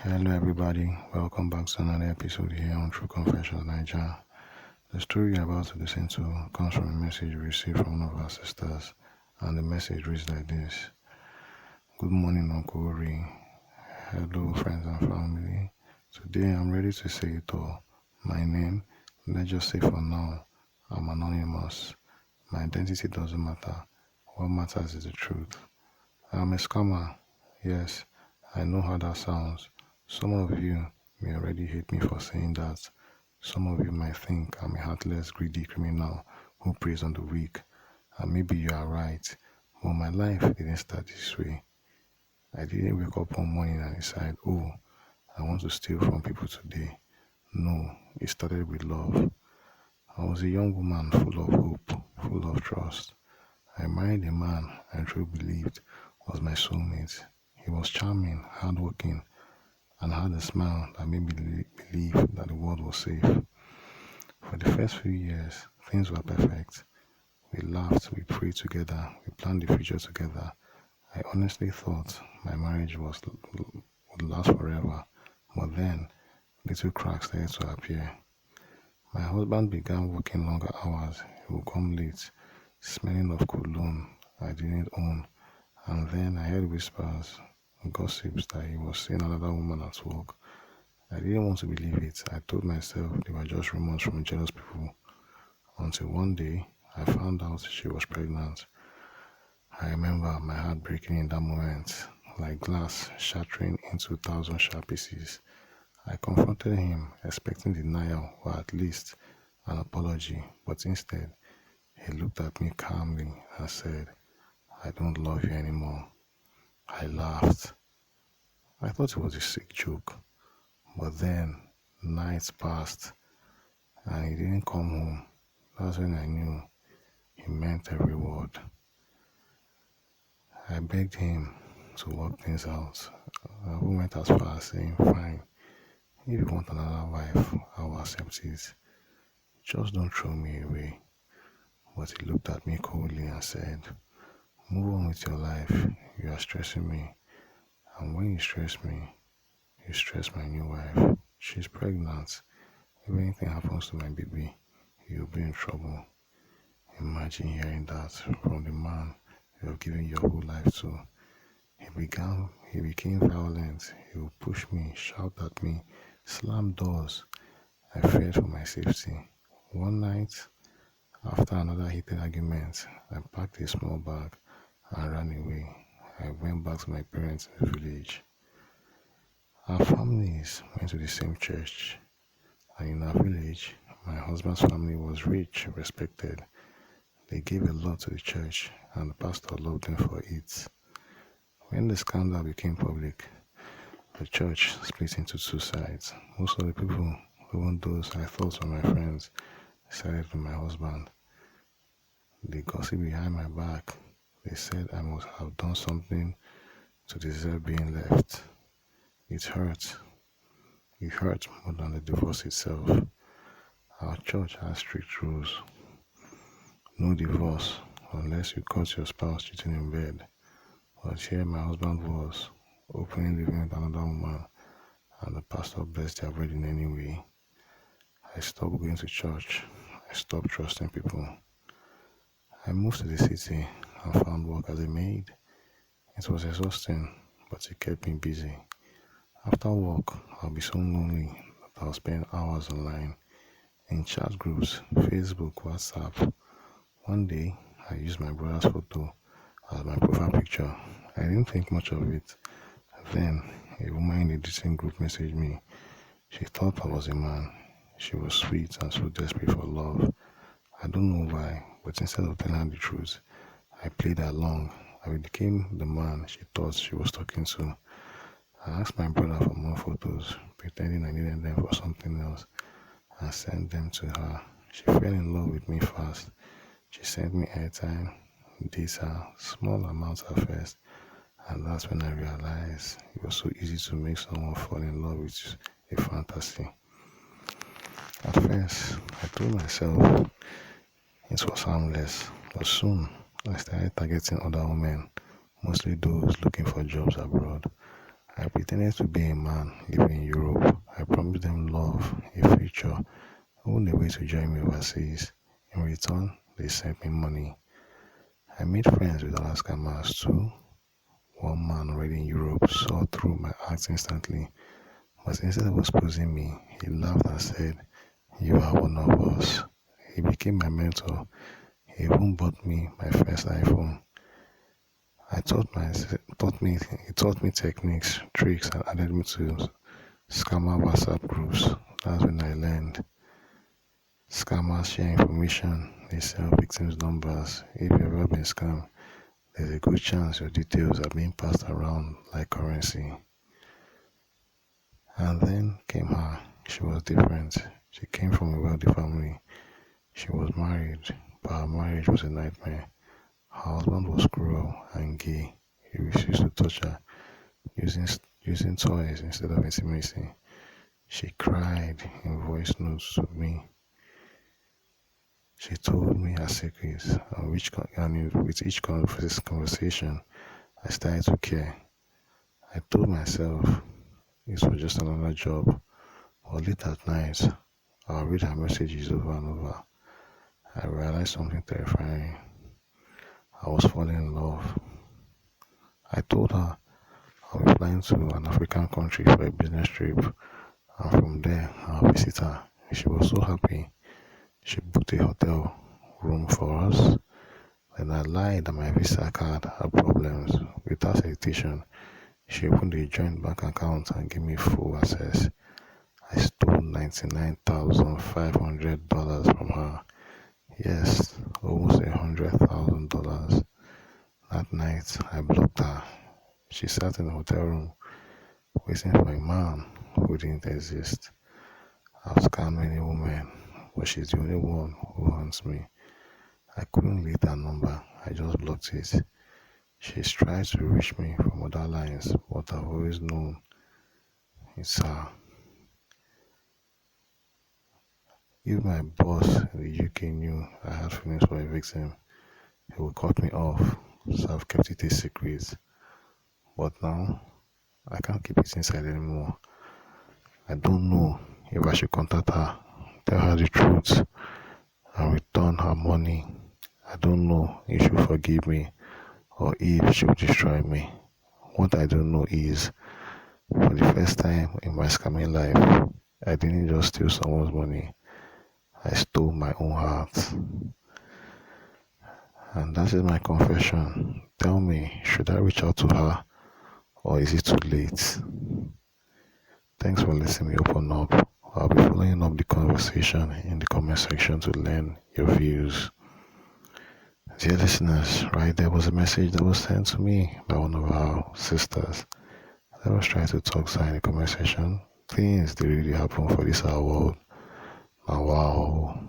Hello everybody, welcome back to another episode here on True Confessions Naija. The story you're about to listen to comes from a message we received from one of our sisters, and the message reads like this. Good morning, Uncle Ori. Hello friends and family. Today I'm ready to say it all. My name, let's just say for now, I'm anonymous. My identity doesn't matter. What matters is the truth. I'm a scammer. Yes, I know how that sounds. Some of you may already hate me for saying that. Some of you might think I'm a heartless, greedy criminal who preys on the weak. And maybe you are right. But my life didn't start this way. I didn't wake up one morning and decide, oh, I want to steal from people today. No, it started with love. I was a young woman full of hope, full of trust. I married a man I truly believed was my soulmate. He was charming, hardworking, and had a smile that made me believe that the world was safe. For the first few years, things were perfect. We laughed, we prayed together, we planned the future together. I honestly thought my marriage would last forever, but then little cracks started to appear. My husband began working longer hours. He would come late, smelling of cologne I didn't own, and then I heard whispers, gossips that he was seeing another woman at work. I didn't want to believe it. I told myself they were just rumors from jealous people. Until one day, I found out she was pregnant. I remember my heart breaking in that moment, like glass shattering into 1,000 sharp pieces. I confronted him, expecting denial or at least an apology, but instead, he looked at me calmly and said, I don't love you anymore. I laughed. I thought it was a sick joke, but then nights passed and he didn't come home. That's when I knew he meant every word. I begged him to work things out. I even went as far as saying, fine, if you want another wife, I will accept it. Just don't throw me away. But he looked at me coldly and said, move on with your life. You are stressing me. And when you stress me, you stress my new wife. She's pregnant. If anything happens to my baby, you'll be in trouble. Imagine hearing that from the man you have given your whole life to. He became violent. He would push me, shout at me, slam doors. I feared for my safety. One night, after another heated argument, I packed a small bag and ran away. I went back to my parents in the village. Our families went to the same church, and in our village, my husband's family was rich, respected. They gave a lot to the church, and the pastor loved them for it. When the scandal became public, the church split into two sides. Most of the people, even those I thought were my friends, sided with my husband. They gossiped behind my back. They said I must have done something to deserve being left. It hurt. It hurt more than the divorce itself. Our church has strict rules. No divorce unless you caught your spouse cheating in bed. But here my husband was openly living with another woman, and the pastor blessed their wedding anyway. I stopped going to church. I stopped trusting people. I moved to the city and found work as a maid. It was exhausting, but it kept me busy. After work, I'll be so lonely that I'll spend hours online, in chat groups, Facebook, WhatsApp. One day, I used my brother's photo as my profile picture. I didn't think much of it. Then, a woman in the dating group messaged me. She thought I was a man. She was sweet and so desperate for love. I don't know why, but instead of telling her the truth, I played along. I became the man she thought she was talking to. I asked my brother for more photos, pretending I needed them for something else, and sent them to her. She fell in love with me fast. She sent me airtime, data, small amounts at first, and that's when I realized it was so easy to make someone fall in love with a fantasy. At first, I told myself it was harmless, but soon I started targeting other women, mostly those looking for jobs abroad. I pretended to be a man living in Europe. I promised them love, a future, even a way to join me overseas. In return, they sent me money. I made friends with other scammers too. One man already in Europe saw through my act instantly, but instead of exposing me, he laughed and said, "You are one of us." He became my mentor. He even bought me my first iPhone. He taught me techniques, tricks, and added me to scammer WhatsApp groups. That's when I learned. Scammers share information, they sell victims' numbers. If you've ever been scammed, there's a good chance your details are being passed around like currency. And then came her. She was different. She came from a wealthy family. She was married, but her marriage was a nightmare. Her husband was cruel and gay. He refused to touch her, using using toys instead of intimacy. She cried in voice notes to me. She told me her secrets, and with each conversation, I started to care. I told myself it was just another job, but late at night, I'll read her messages over and over. I realized something terrifying. I was falling in love. I told her I'll be flying to an African country for a business trip, and from there I'll visit her. She was so happy. She booked a hotel room for us. Then I lied that my Visa card had problems. Without hesitation, she opened a joint bank account and gave me full access. I stole $99,500 from her. Yes, almost $100,000. That night, I blocked her. She sat in the hotel room, waiting for a man who didn't exist. I've scammed many women, but she's the only one who haunts me. I couldn't read her number, I just blocked it. She's tried to reach me from other lines, but I've always known it's her. If my boss in the UK knew I had feelings for a victim, he would cut me off, so I've kept it a secret. But now, I can't keep it inside anymore. I don't know if I should contact her, tell her the truth, and return her money. I don't know if she will forgive me or if she will destroy me. What I don't know is, for the first time in my scamming life, I didn't just steal someone's money, I stole my own heart. And that is my confession. Tell me, should I reach out to her or is it too late? Thanks for listening me open up. I'll be following up the conversation in the comment section to learn your views. Dear listeners, right there was a message that was sent to me by one of our sisters. Let us try to talk in the comment section. Things that really happen for this our world. Now, wow.